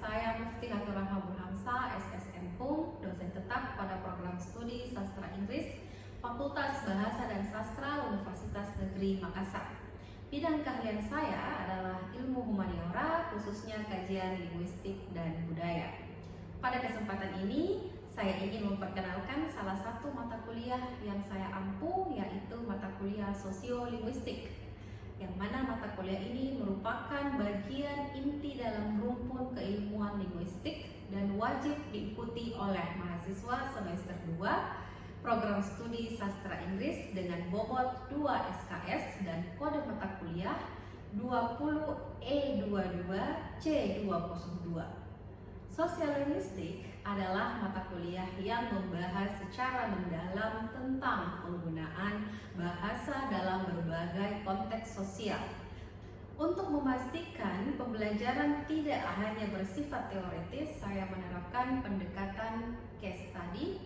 saya Mufti Hatur Rahma Burhamsa, SSM Hum, dosen tetap pada program studi Sastra Inggris, Fakultas Bahasa dan Sastra Universitas Negeri Makassar. Bidang keahlian saya adalah ilmu humaniora, khususnya kajian linguistik dan budaya. Pada kesempatan ini, saya ingin memperkenalkan salah satu mata kuliah yang saya ampu, yaitu mata kuliah Sosiolinguistik, yang mana mata kuliah ini merupakan bagian inti dalam rumpun keilmuan linguistik dan wajib diikuti oleh mahasiswa semester 2 program studi sastra Inggris dengan bobot 2 SKS dan kode mata kuliah 20E22C22. Sosiolinguistik adalah mata kuliah yang membahas secara mendalam tentang penggunaan bahasa dalam berbagai konteks sosial. Untuk memastikan pembelajaran tidak hanya bersifat teoritis, saya menerapkan pendekatan case study,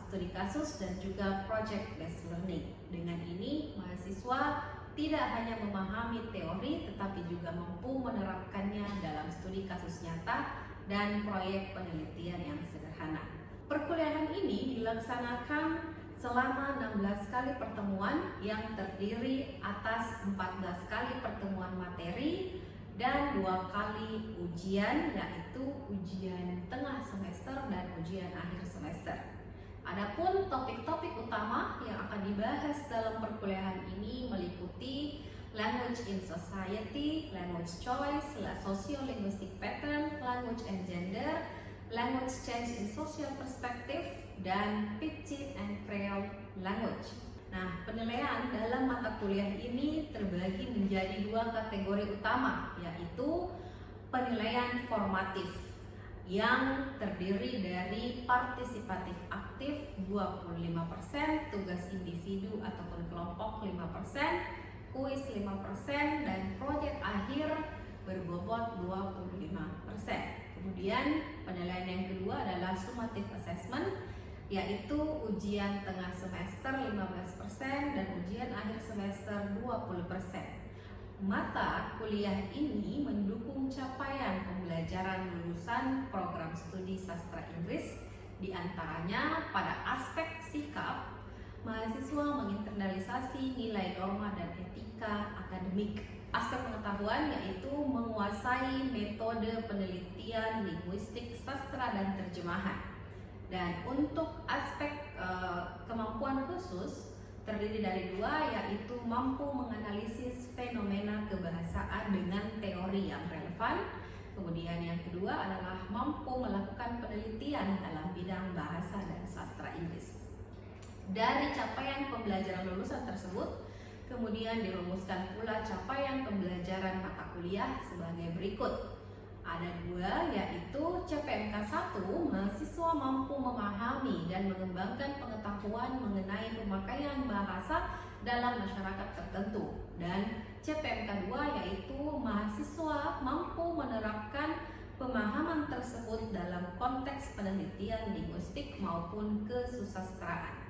studi kasus, dan juga project based learning. Dengan ini, mahasiswa tidak hanya memahami teori, tetapi juga mampu menerapkannya dalam studi kasus nyata dan proyek penelitian yang sederhana. Perkuliahan ini dilaksanakan selama 16 kali pertemuan yang terdiri atas 14 kali pertemuan materi dan 2 kali ujian, yaitu ujian tengah semester dan ujian akhir semester. Adapun topik-topik utama yang akan dibahas dalam perkuliahan ini meliputi language in society, language choice, sociolinguistic pattern, language and gender, language change in social perspective, dan Pidgin and Creole language. Nah, penilaian dalam mata kuliah ini terbagi menjadi 2 kategori utama, yaitu penilaian formatif yang terdiri dari partisipatif aktif 25%, tugas individu ataupun kelompok 5%, kuis 5%, dan proyek akhir berbobot 25%. Kemudian penilaian yang kedua adalah summative assessment, yaitu ujian tengah semester 15% dan ujian akhir semester 20%. Mata kuliah ini mendukung capaian pembelajaran lulusan program studi sastra Inggris, diantaranya pada aspek sikap, mahasiswa menginternalisasi nilai norma dan etika akademik. Aspek pengetahuan yaitu menguasai metode penelitian linguistik sastra dan terjemahan. Dan untuk aspek kemampuan khusus terdiri dari 2, yaitu mampu menganalisis fenomena kebahasaan dengan teori yang relevan. Kemudian yang kedua adalah mampu melakukan penelitian dalam bidang bahasa dan sastra Inggris. Dari capaian pembelajaran lulusan tersebut, kemudian dirumuskan pula capaian pembelajaran mata kuliah sebagai berikut. Ada 2, yaitu CPNK 1, mahasiswa mampu memahami dan mengembangkan pengetahuan mengenai pemakaian bahasa dalam masyarakat tertentu. Dan CPNK 2, yaitu mahasiswa mampu menerapkan pemahaman tersebut dalam konteks penelitian linguistik maupun kesusastraan.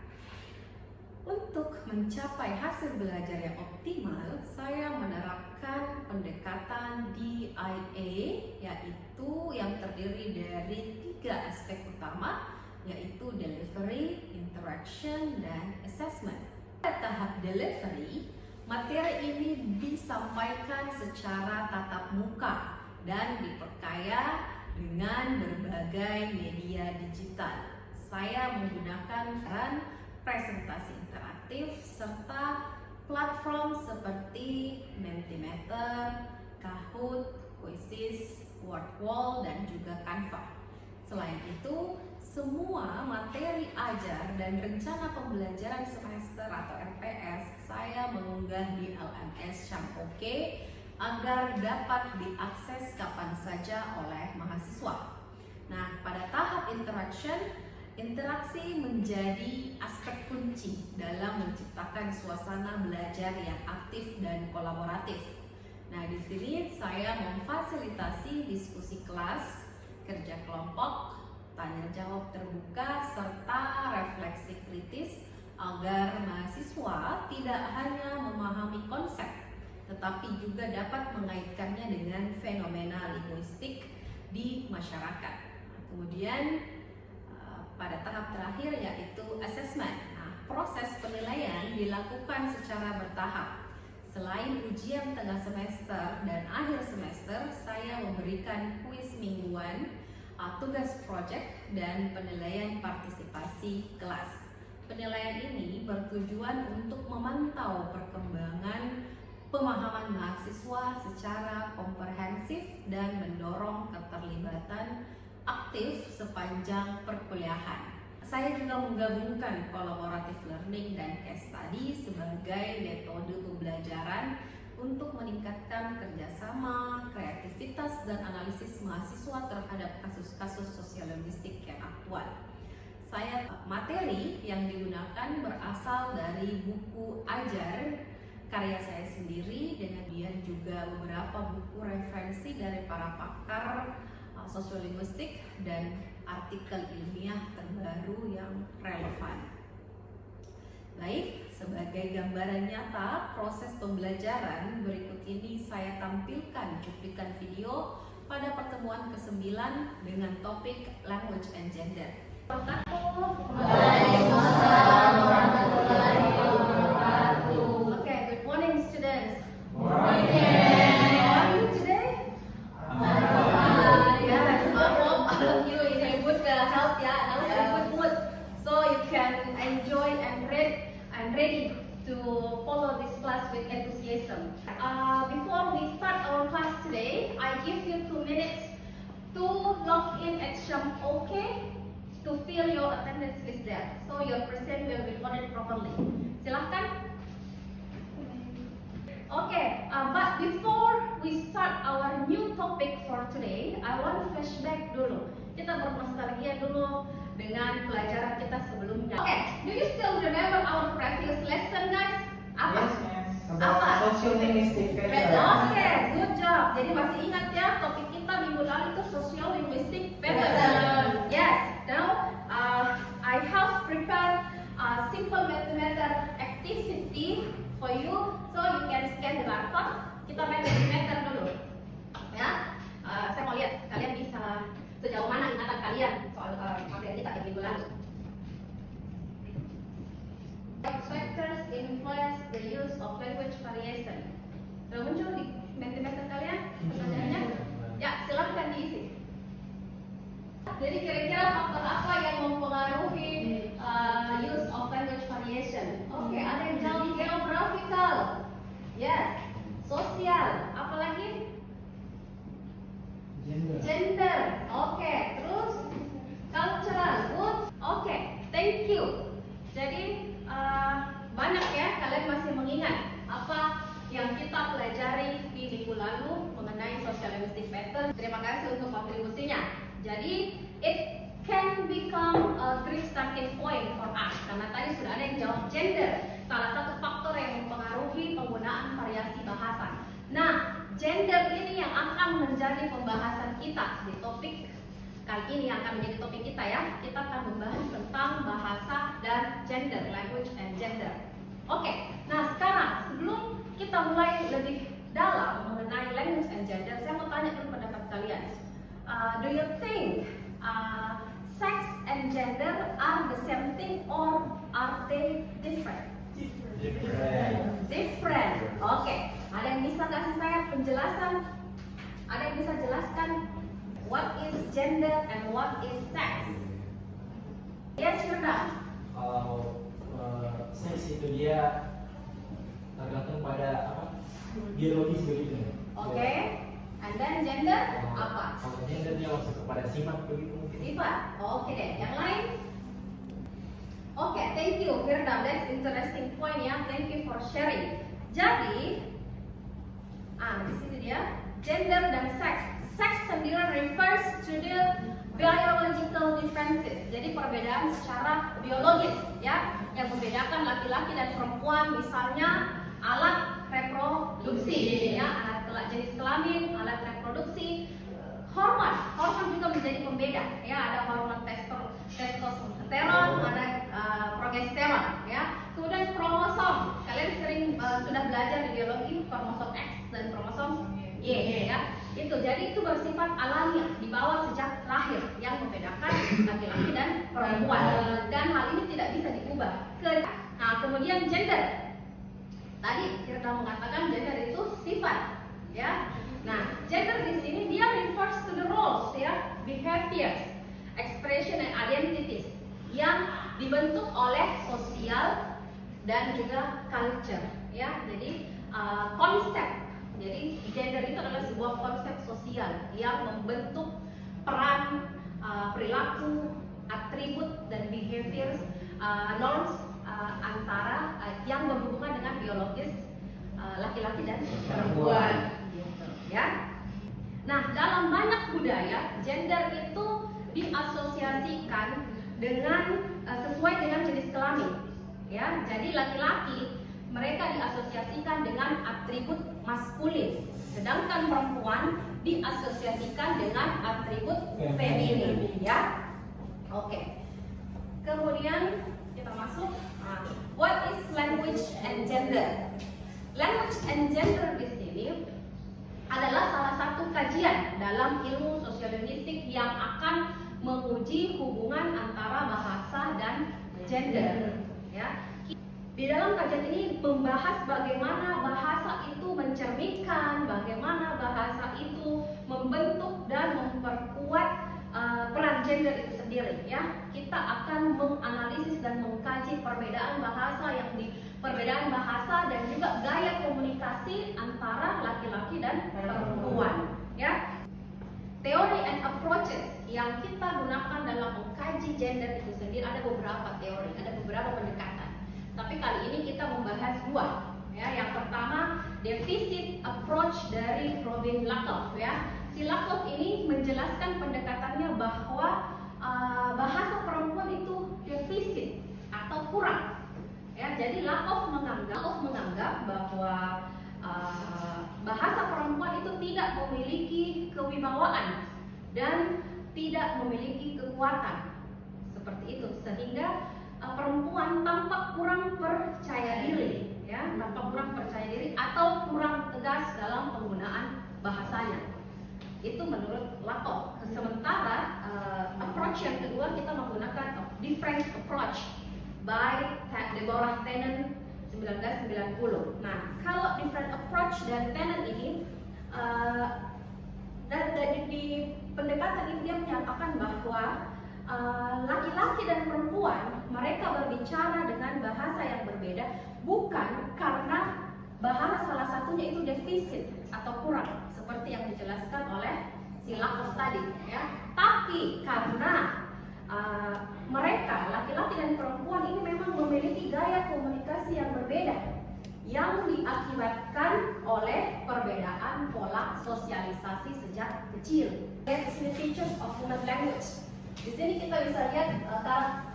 Untuk mencapai hasil belajar yang optimal, saya menerapkan pendekatan DIA, yaitu yang terdiri dari 3 aspek utama, yaitu delivery, interaction, dan assessment. Pada tahap delivery, materi ini disampaikan secara tatap muka dan diperkaya dengan berbagai media digital. Saya menggunakan presentasi interaktif serta platform seperti Mentimeter, Kahoot, Quizzes, Wordwall, dan juga Canva. Selain itu, semua materi ajar dan rencana pembelajaran semester atau RPS saya mengunggah di LMS Syampoke agar dapat diakses kapan saja oleh mahasiswa. Nah, pada tahap interaksi menjadi aspek kunci dalam menciptakan suasana belajar yang aktif dan kolaboratif. Nah, di sini saya memfasilitasi diskusi kelas, kerja kelompok, tanya jawab terbuka, serta refleksi kritis agar mahasiswa tidak hanya memahami konsep, tetapi juga dapat mengaitkannya dengan fenomena linguistik di masyarakat. Kemudian pada tahap terakhir yaitu assessment. Nah, proses penilaian dilakukan secara bertahap. Selain ujian tengah semester dan akhir semester, saya memberikan kuis mingguan, tugas project, dan penilaian partisipasi kelas. Penilaian ini bertujuan untuk memantau perkembangan pemahaman mahasiswa secara komprehensif dan mendorong keterlibatan aktif sepanjang perkuliahan. Saya juga menggabungkan collaborative learning dan case study sebagai metode pembelajaran untuk meningkatkan kerjasama, kreativitas, dan analisis mahasiswa terhadap kasus-kasus sosial linguistik yang aktual. Materi yang digunakan berasal dari buku ajar karya saya sendiri, dengan juga beberapa buku referensi dari para pakar sosiolinguistik dan artikel ilmiah terbaru yang relevan. Baik, sebagai gambaran nyata proses pembelajaran, berikut ini saya tampilkan cuplikan video pada pertemuan ke-9 dengan topik Language and Gender. Waalaikumsalam warahmatullahi wabarakatuh. Okay, good morning students. Morning. How are you today? Yes, I hope you in a good health, and also in good mood, so you can enjoy and ready to follow this class with enthusiasm. Before we start our class today, I give you 2 minutes to log in at Sham OK to fill your attendance list there, so your present will be recorded properly. Silahkan. Okay, but before we start our new topic for today, I want to flashback dulu. Kita bernostalgia dulu dengan pelajaran kita sebelumnya. Okay, do you still remember our previous lesson, guys? Apa? Yes. Apa? Sosiolinguistik. Oke, good job. Jadi masih ingat ya topik kita minggu lalu itu sociolinguistic pattern. Yes. Now I have prepared a simple mathematical activity for you, so you can scan the barcode. Kita main Mentimeter dulu, ya. Saya mau lihat kalian bisa sejauh mana ingatan kalian soal materi kita di minggu lalu. Factors influence the use of language variation. Sudah muncul di Mentimeter kalian pertanyaannya? Ya, silahkan diisi. Jadi kira-kira faktor apa yang mempengaruhi use of language variation? Oke, ada yang jawab geographical, yes, sosial, apalagi? Gender, oke, terus cultural, good, oke, thank you. Jadi banyak ya kalian masih mengingat apa yang kita pelajari di minggu lalu mengenai social linguistic pattern. Terima kasih untuk kontribusinya. Jadi it can become a great starting point for us, karena tadi sudah ada yang jawab gender, salah satu faktor yang mempengaruhi penggunaan variasi bahasa. Nah, gender ini yang akan menjadi pembahasan kita di topik kali ini, yang akan menjadi topik kita ya. Kita akan membahas tentang bahasa dan gender, language and gender. Oke, nah sekarang sebelum kita mulai lebih dalam mengenai language and gender, saya mau tanya dulu pendapat kalian. Do you think sex and gender are the same thing or are they different? Different. Oke. Ada yang bisa kasih saya penjelasan? Ada yang bisa jelaskan what is gender and what is sex? Yes, Firda. Kalau seks itu dia tergantung pada apa? Biologis begitu. Oke. And then gender apa? Kalau gender dia masuk kepada sifat begitu mungkin. Sifat. Oke deh. Yang lain? Oke, thank you Firda. That's interesting point ya. Thank you for sharing. Jadi, di sini dia gender dan sex. Sex sendiri refers to the biological differences. Jadi perbedaan secara biologis ya, yang membedakan laki-laki dan perempuan, misalnya alat reproduksi ya, alat jenis kelamin, alat reproduksi, hormon juga menjadi pembeda ya, ada hormon testosteron, ada progesteron ya. Kemudian kromosom, kalian sering sudah belajar di biologi kromosom X dan kromosom Y ya. Itu jadi itu bersifat alamiah, dibawa laki-laki dan perempuan. Dan hal ini tidak bisa diubah. Nah, kemudian gender. Tadi kita mengatakan gender itu sifat, ya. Nah, gender di sini dia refers to the roles, ya, behaviors, expression and identities yang dibentuk oleh sosial dan juga culture, ya. Jadi konsep. Jadi gender itu adalah sebuah konsep sosial yang membentuk peran, perilaku, atribut dan behaviors, norms antara yang berhubungan dengan biologis laki-laki dan perempuan, gitu, ya. Nah, dalam banyak budaya gender itu diasosiasikan dengan sesuai dengan jenis kelamin, ya. Jadi laki-laki mereka diasosiasikan dengan atribut maskulin, sedangkan perempuan diasosiasikan dengan atribut feminin, ya. Oke. Kemudian kita masuk. What is language and gender? Language and gender di sini adalah salah satu kajian dalam ilmu sosiolinguistik yang akan menguji hubungan antara bahasa dan gender, ya. Di dalam kajian ini membahas bagaimana bahasa itu mencerminkan, bagaimana bahasa itu membentuk dan memperkuat peran gender itu sendiri, ya. Kita akan menganalisis dan mengkaji perbedaan bahasa perbedaan bahasa dan juga gaya komunikasi antara laki-laki dan perempuan, ya. Teori and approaches yang kita gunakan dalam mengkaji gender itu sendiri ada beberapa teori, ada beberapa pendekatan. Tapi kali ini kita membahas dua, ya. Yang pertama, deficit approach dari Robin Lakoff, ya. Si Lakoff ini menjelaskan pendekatannya bahwa bahasa perempuan itu defisit atau kurang, ya. Jadi Lakoff menganggap bahwa bahasa perempuan itu tidak memiliki kewibawaan dan tidak memiliki kekuatan seperti itu, sehingga perempuan tampak kurang percaya diri, ya, tampak kurang percaya diri atau kurang tegas dalam penggunaan bahasanya. Itu menurut Lakoff. Sementara approach yang kedua kita menggunakan different approach by Deborah Tannen 1990. Nah, kalau different approach dari Tannen ini di pendekatan ini dia menyatakan bahwa laki-laki dan perempuan mereka berbicara dengan bahasa yang berbeda bukan karena bahasa salah satunya itu defisit atau kurang seperti yang dijelaskan oleh si Lakoff tadi, ya. Tapi karena mereka laki-laki dan perempuan ini memang memiliki gaya komunikasi yang berbeda yang diakibatkan oleh perbedaan pola sosialisasi sejak kecil. Lihat di sini features of human language. Di sini kita bisa lihat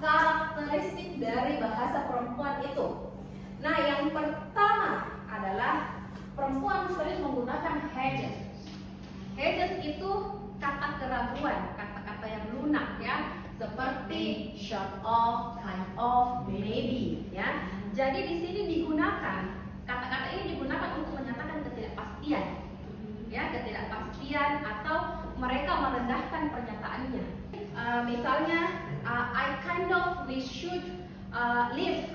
karakteristik dari bahasa perempuan itu. Nah, yang pertama adalah perempuan sering menggunakan hedges. Hedges itu kata keraguan, kata-kata yang lunak, ya, seperti short of, kind of, maybe, ya. Jadi di sini digunakan kata-kata ini digunakan untuk menyatakan ketidakpastian, ya, ketidakpastian atau mereka merendahkan pernyataannya. Misalnya, I kind of we should leave,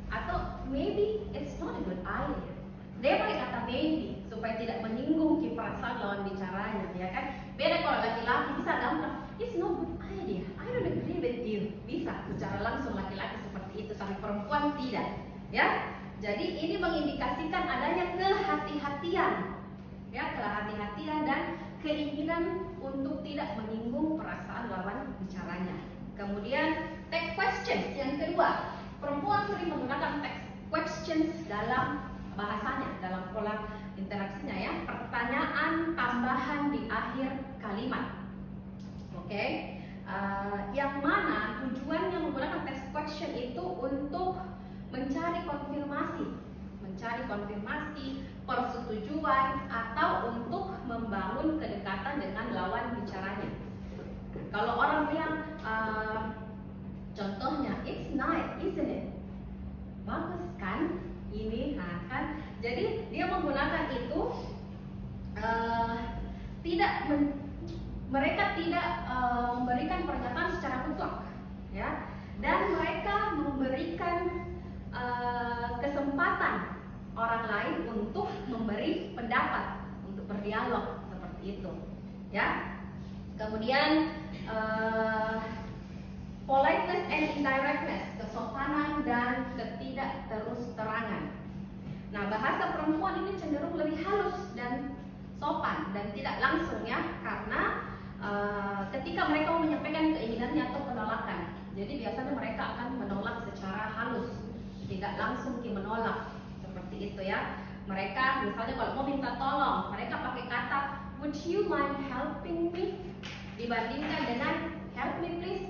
atau maybe it's not a good idea. Dia pakai kata maybe supaya tidak menyinggung perasaan lawan bicaranya, ya kan? Beda kalau laki-laki bisa gampang, it's not good idea, I don't agree with you. Bisa secara langsung laki-laki seperti itu, tapi perempuan tidak, ya. Jadi ini mengindikasikan adanya kehati-hatian, ya, kehati-hatian dan keinginan untuk tidak menyinggung perasaan lawan bicaranya. Kemudian text questions yang kedua, perempuan sering menggunakan text questions dalam bahasanya, dalam pola interaksinya, ya, pertanyaan tambahan di akhir kalimat. Oke. Yang mana tujuannya menggunakan text question itu untuk mencari konfirmasi, persetujuan, atau untuk membangun kedekatan dengan lawan bicaranya. Kalau orang bilang, contohnya, it's nice, isn't it? Bagus kan? Ini, kan? Jadi dia menggunakan itu mereka tidak memberikan pernyataan secara mutlak, ya, dan mereka memberikan kesempatan orang lain untuk memberi pendapat, untuk berdialog seperti itu, ya. Kemudian politeness and indirectness, kesopanan dan ketidakterus-terangan. Nah, bahasa perempuan ini cenderung lebih halus dan sopan dan tidak langsung, ya, karena ketika mereka mau menyampaikan keinginannya atau penolakan, jadi biasanya mereka akan menolak secara halus, tidak langsung menolak seperti itu, ya. Mereka misalnya kalau mau minta tolong, mereka pakai kata would you mind helping me, dibandingkan dengan help me please,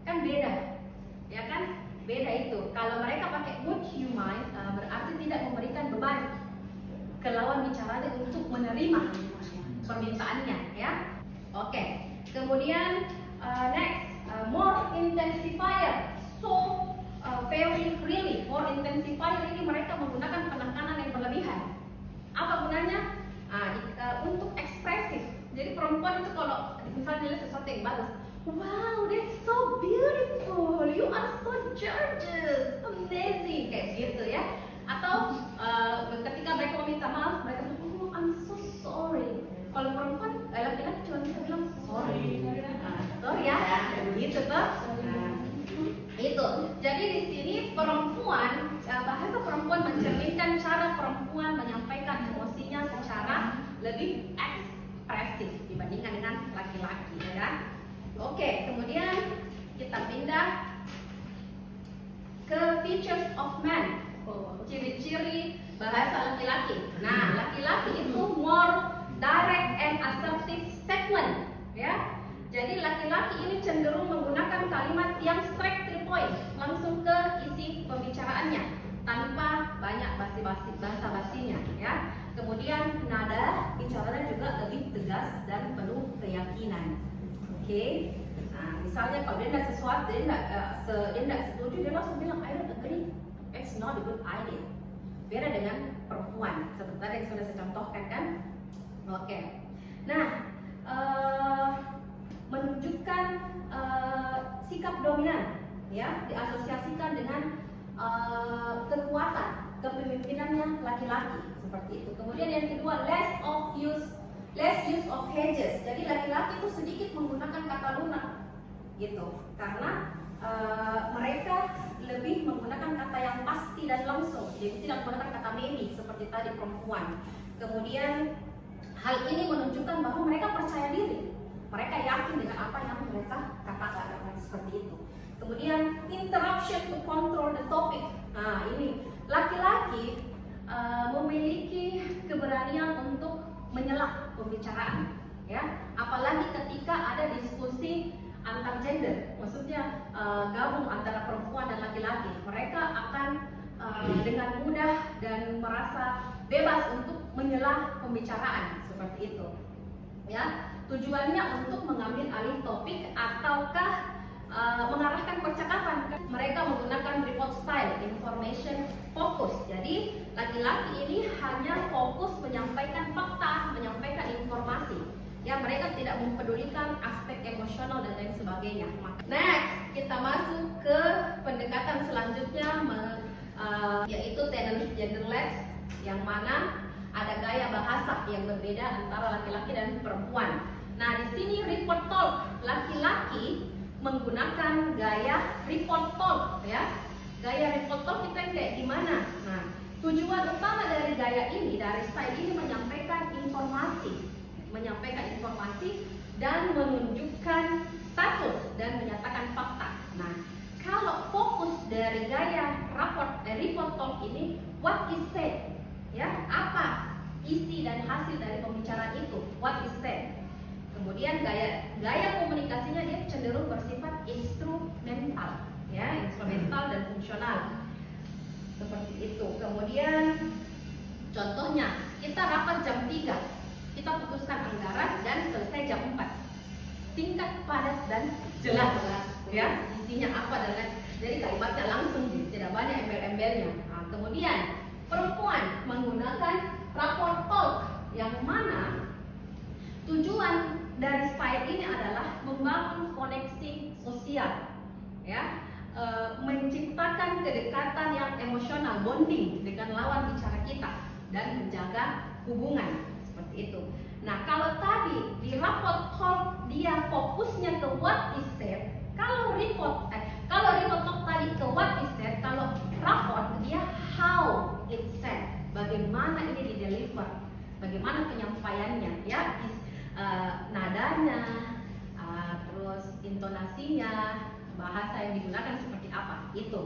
kan beda, ya kan, beda itu. Kalau mereka pakai would you mind, berarti tidak memberikan beban ke lawan bicaranya untuk menerima permintaannya, ya. Oke. Kemudian next, more intensifier, so very really. More intensifier ini mereka menggunakan penekanan yang berlebihan. Apa gunanya? Untuk ekspresif. Jadi perempuan itu kalau misalnya lihat sesuatu yang bagus, wow, that's so beautiful, you are so gorgeous, amazing, kayak gitu, ya. Atau ketika mereka meminta maaf, mereka bilang, oh, I'm so sorry. Kalau perempuan, laki-laki cuma bisa bilang sorry, sorry, ya, gitu toh. Itu. Jadi di sini perempuan, bahasa perempuan mencerminkan cara perempuan menyampaikan emosinya secara lebih ekspresif dibandingkan dengan laki-laki, ya. Oke, kemudian kita pindah ke features of man, ciri-ciri bahasa laki-laki. Nah, laki-laki itu more direct and assertive statement, ya. Jadi laki-laki ini cenderung menggunakan kalimat yang straight to the point, langsung ke isi pembicaraannya tanpa banyak basa-basinya, ya. Kemudian nada bicaranya juga lebih tegas dan penuh keyakinan. Oke. Nah, misalnya kalau dia tidak sesuatu, dia tidak setuju, dia langsung bilang I don't agree, it's not a good idea. Beda dengan perempuan, seperti yang sudah saya contohkan, kan. Oke. Nah, menunjukkan sikap dominan, ya, diasosiasikan dengan kekuatan kepemimpinannya laki-laki, seperti itu. Kemudian yang kedua, less use of hedges. Jadi laki-laki itu sedikit menggunakan kata lunak, gitu, karena mereka lebih menggunakan kata yang pasti dan langsung, jadi tidak menggunakan kata maybe seperti tadi perempuan. Kemudian hal ini menunjukkan bahwa mereka percaya diri, mereka yakin dengan apa yang mereka katakan, seperti itu. Kemudian interruption to control the topic. Nah, ini laki-laki memiliki keberanian untuk menyela pembicaraan, ya. Apalagi ketika ada diskusi antar gender, maksudnya gabung antara perempuan dan laki-laki, mereka akan dengan mudah dan merasa bebas untuk menyela pembicaraan, seperti itu, ya. Tujuannya untuk mengambil alih topik ataukah mengarahkan percakapan. Mereka menggunakan report style, information focus. Jadi laki-laki ini hanya fokus menyampaikan fakta, menyampaikan informasi. Ya, mereka tidak mempedulikan aspek emosional dan lain sebagainya. Next, kita masuk ke pendekatan selanjutnya, yaitu tendency genderless, yang mana ada gaya bahasa yang berbeda antara laki-laki dan perempuan. Nah, di sini report talk, laki-laki menggunakan gaya report talk, ya. Gaya report talk kita kayak gimana? Nah, tujuan utama dari gaya ini, dari style ini menyampaikan informasi dan menunjukkan status dan menyatakan fakta. Nah, kalau fokus dari gaya report talk ini, what is said, ya, apa isi dan hasil dari pembicaraan itu, what is said. Kemudian gaya komunikasinya dia cenderung bersifat instrumental, ya, instrumental dan fungsional, seperti itu. Kemudian contohnya, kita rapat jam 3, kita putuskan anggaran dan selesai jam 4. Singkat, padat dan jelas, ya, isinya apa dan lain. Jadi kalimatnya langsung, tidak banyak embel-embelnya. Nah, kemudian perempuan menggunakan rapport talk, yang mana tujuan dari style ini adalah membangun koneksi sosial, ya, menciptakan kedekatan yang emosional, bonding dengan lawan bicara kita dan menjaga hubungan seperti itu. Nah, kalau tadi di rapport talk dia fokusnya ke what is said, kalau report talk tadi ke what is said, kalau rapport dia how it said, bagaimana ini di deliver, bagaimana penyampaiannya, ya, nadanya, terus intonasinya, bahasa yang digunakan seperti apa, itu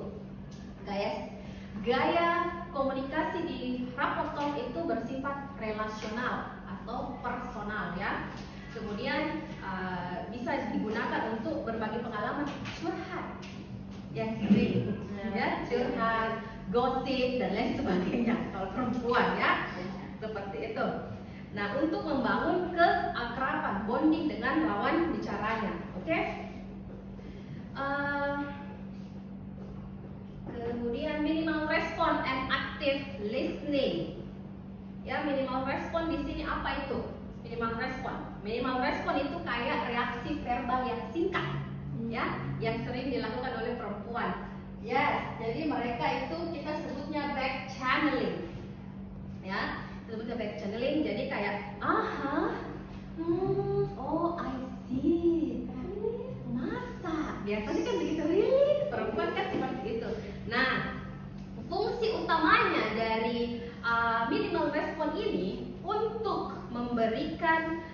gaya komunikasi di rapport talk itu bersifat relasional atau personal, ya. Kemudian bisa digunakan untuk berbagi pengalaman curhat yang sering, ya, curhat, gosip dan lain sebagainya kalau perempuan, ya, seperti itu. Nah, untuk membangun keakraban, bonding dengan lawan bicaranya, oke? Kemudian minimal respon and active listening. Ya, minimal respon di sini apa itu? Minimal respon itu kayak reaksi verbal yang singkat, ya, yang sering dilakukan oleh perempuan. Yes, jadi mereka itu kita sebutnya back channeling, ya, sebutnya back channeling. Jadi kayak, oh I see, masa biasanya kan begitu, really, perempuan kan seperti itu. Nah, fungsi utamanya dari minimal respon ini untuk memberikan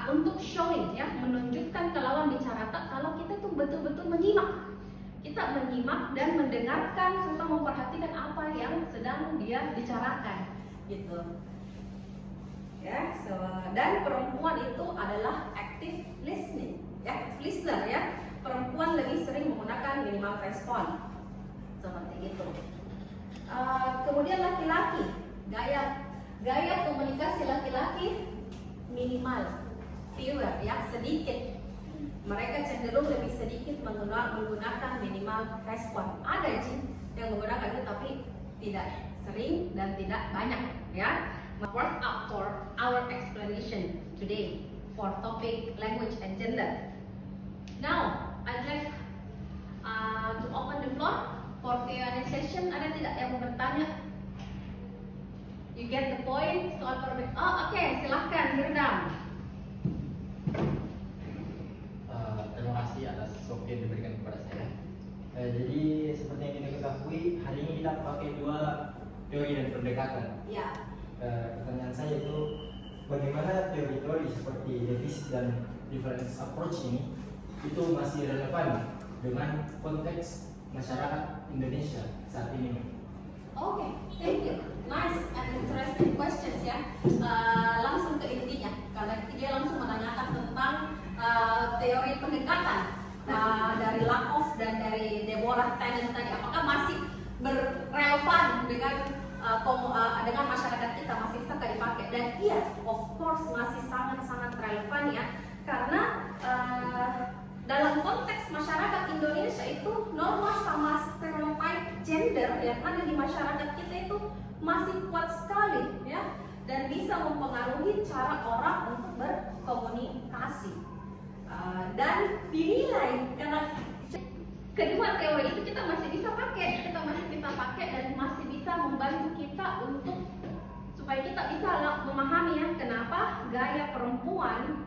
untuk showing, ya, menunjukkan ke lawan bicara kalau kita tuh betul-betul menyimak. Kita menyimak dan mendengarkan serta memperhatikan apa yang sedang dia bicarakan, gitu. Ya, dan perempuan itu adalah active listening, ya, listener, ya. Perempuan lebih sering menggunakan minimal respon seperti itu. Kemudian laki-laki, gaya komunikasi laki-laki minimal, fewer, ya, sedikit. Mereka cenderung lebih sedikit menggunakan minimal respon. Ada yang menggunakan itu tapi tidak sering dan tidak banyak, ya. Work up for our explanation today for topic language and gender. Now, I'd like to open the floor for Q&A session. Ada tidak yang mau bertanya? You get the point? Soal perbedaan. Oh, oke, silahkan, Hirdam. Terima kasih atas waktu yang diberikan kepada saya. Jadi seperti yang kita ketahui, hari ini kita pakai dua teori dan pendekatan. Ya. Pertanyaan saya itu, bagaimana teori-teori seperti defisit dan difference approach ini itu masih relevan dengan konteks masyarakat Indonesia saat ini? Oke, thank you. Nice and interesting questions, ya. Langsung ke intinya, karena dia langsung menanyakan tentang teori pendekatan dari Lakoff dan dari Deborah Tannen tadi, apakah masih berrelevan dengan masyarakat kita, masih bisa dipakai? Dan iya, of course masih sangat-sangat relevan, ya, karena dalam konteks masyarakat Indonesia itu norma sama stereotip gender yang ada di masyarakat kita itu masih kuat sekali, ya, dan bisa mempengaruhi cara orang untuk berkomunikasi. Dan dinilai karena kedua teori itu kita masih bisa pakai, dan masih bisa membantu kita untuk supaya kita bisa memahami, ya, kenapa gaya perempuan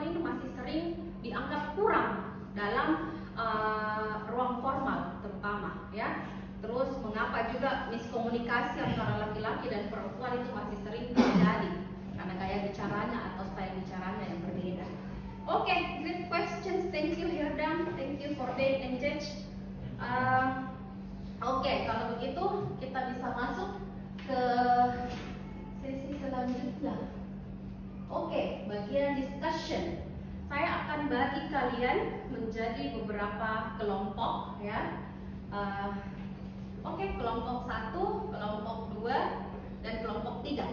itu masih sering dianggap kurang dalam ruang formal terutama, ya. Terus mengapa juga miskomunikasi antara laki-laki dan perempuan itu masih sering terjadi karena gaya bicaranya atau style bicaranya yang berbeda. Oke, great questions. Thank you, Hirdam. Thank you for being engaged. Oke, kalau begitu kita bisa masuk ke sesi selanjutnya. Oke, bagian discussion. Saya akan bagi kalian menjadi beberapa kelompok, ya. Oke, kelompok 1, kelompok 2, dan kelompok 3,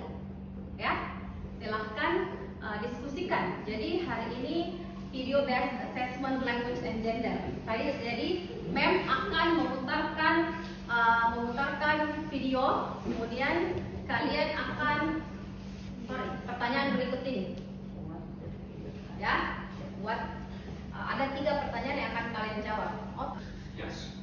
ya. Silahkan diskusikan. Jadi hari ini video based assessment language and gender. Jadi Mem akan memutarkan video, kemudian kalian akan pertanyaan berikut ini. ya. Buat ada 3 pertanyaan yang akan kalian jawab. Oh, Yes.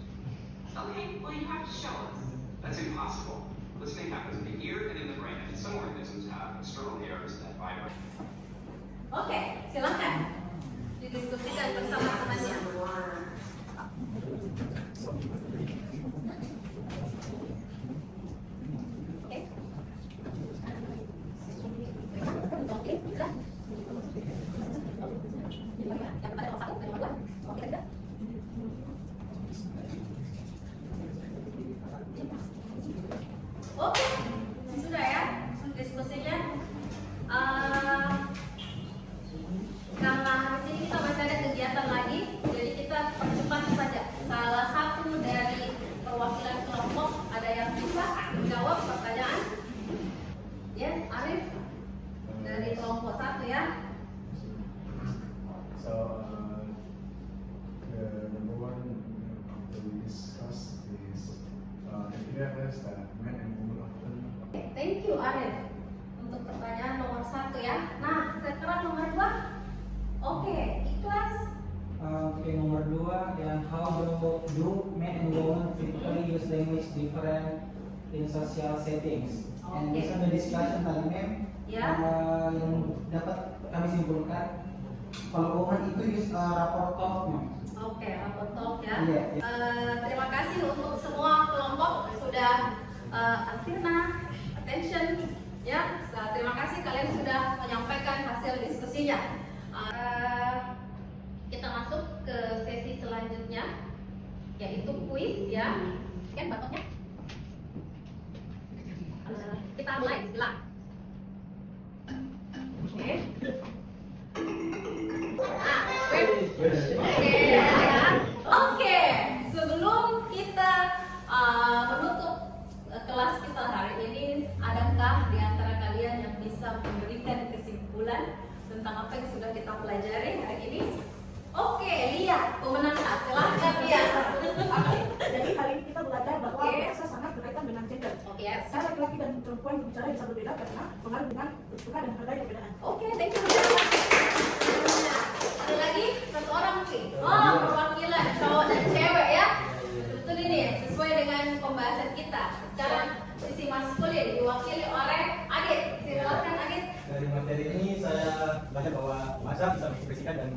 Okay, well, you have to show us. That's impossible. Listening happens in the ear and in the brain, and some organisms have external hairs that vibrate. oke, silakan didiskusikan bersama temannya. Oke. Oke, sudah. Oke, sudah ya diskusinya. Karena di sini kita masih ada kegiatan lagi, jadi kita percepat saja. Salah satu dari perwakilan kelompok ada yang bisa menjawab pertanyaan. Yes, Arif dari kelompok 1 ya. So, the number one that we discussed is the areas that men and women often. Thank you Arif untuk pertanyaan nomor 1 ya. Nah, sekarang nomor 2. Oke, Ikhlas. Oke, nomor 2 yang how do men and women typically use language different in social settings. And Oke. this is the discussion tadi mem Ya. yang dapat kami simpulkan kalau woman itu use rapport talk mem. Oke, rapor talk ya. Iya, iya. Terima kasih untuk semua kelompok sudah Alfirna, attention ya. Terima kasih kalian sudah menyampaikan hasil diskusinya. Kita masuk ke sesi selanjutnya yaitu kuis ya. Kan batoknya? Kita mulai, silakan. Oke. Oke, sebelum kita menutup kelas kita hari ini, adakah di antara kalian yang bisa memberikan kesimpulan tentang apa yang sudah kita pelajari hari ini? Oke, Lia, pemenang kelas, silahkan Lia. Jadi hari ini kita belajar bahwa Oke. bahasa sangat berkaitan dengan gender. Oke, yes. Cara laki-laki dan perempuan berbicara bisa berbeda karena pengaruh dengan suka dan menghargai perbedaan. Oke, thank you. Ada lagi satu orang mungkin. Oh, perwakilan cowok dan cewek ya. Betul ini sesuai dengan pembahasan kita. Sekarang sisi maskulin diwakili oleh Adit. Silakan Adit. Dari materi ini saya belajar bahwa bahasa bisa mengekspresikan dan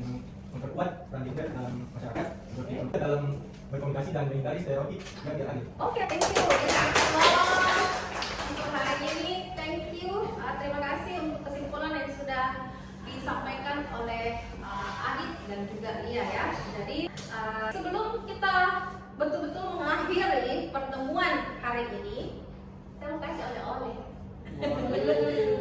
memperkuat peran gender dalam masyarakat, seperti dalam berkomunikasi dan menghindari stereotip yang tidak. Oke, thank you. Kita untuk hari ini, thank you. Terima kasih untuk kesimpulan yang sudah disampaikan oleh Adit dan juga Lia ya. Jadi sebelum kita betul-betul mengakhiri pertemuan hari ini, saya mau kasih oleh-oleh.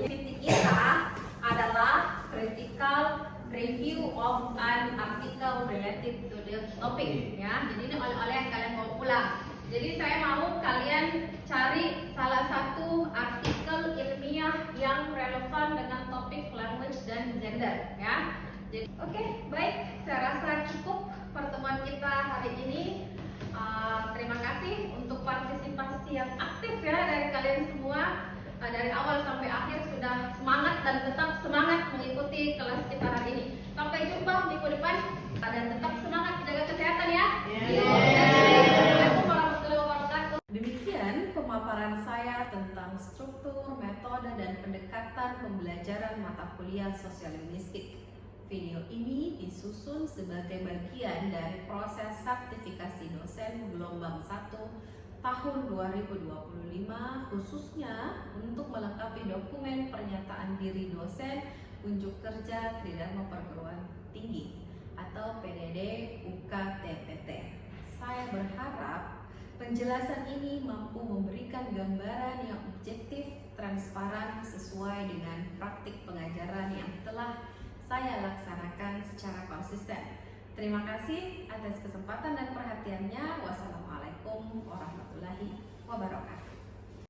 Titik kita adalah critical review of an article related to the topic ya. Jadi ini oleh-oleh yang kalian bawa pulang. Jadi saya mau kalian cari salah satu artikel ilmiah yang relevan dengan topik language dan gender ya. Jadi oke, baik, saya rasa cukup pertemuan kita hari ini. Terima kasih untuk partisipasi yang aktif ya dari kalian semua. Dari awal sampai akhir sudah semangat dan tetap semangat mengikuti kelas kita hari ini. Sampai jumpa minggu depan dan tetap semangat jaga kesehatan ya. Assalamualaikum warahmatullahi wabarakatuh. Demikian pemaparan saya tentang struktur, metode, dan pendekatan pembelajaran mata kuliah sosial linguistik. Video ini disusun sebagai bagian dari proses sertifikasi dosen gelombang 1 tahun 2025 khususnya untuk melengkapi dokumen pernyataan diri dosen unjuk kerja Tridharma Perguruan Tinggi atau PDD UKTPT. Saya berharap penjelasan ini mampu memberikan gambaran yang objektif, transparan, sesuai dengan praktik pengajaran yang telah saya laksanakan secara konsisten. Terima kasih atas kesempatan dan perhatiannya. Wassalamualaikum warahmatullahi wabarakatuh.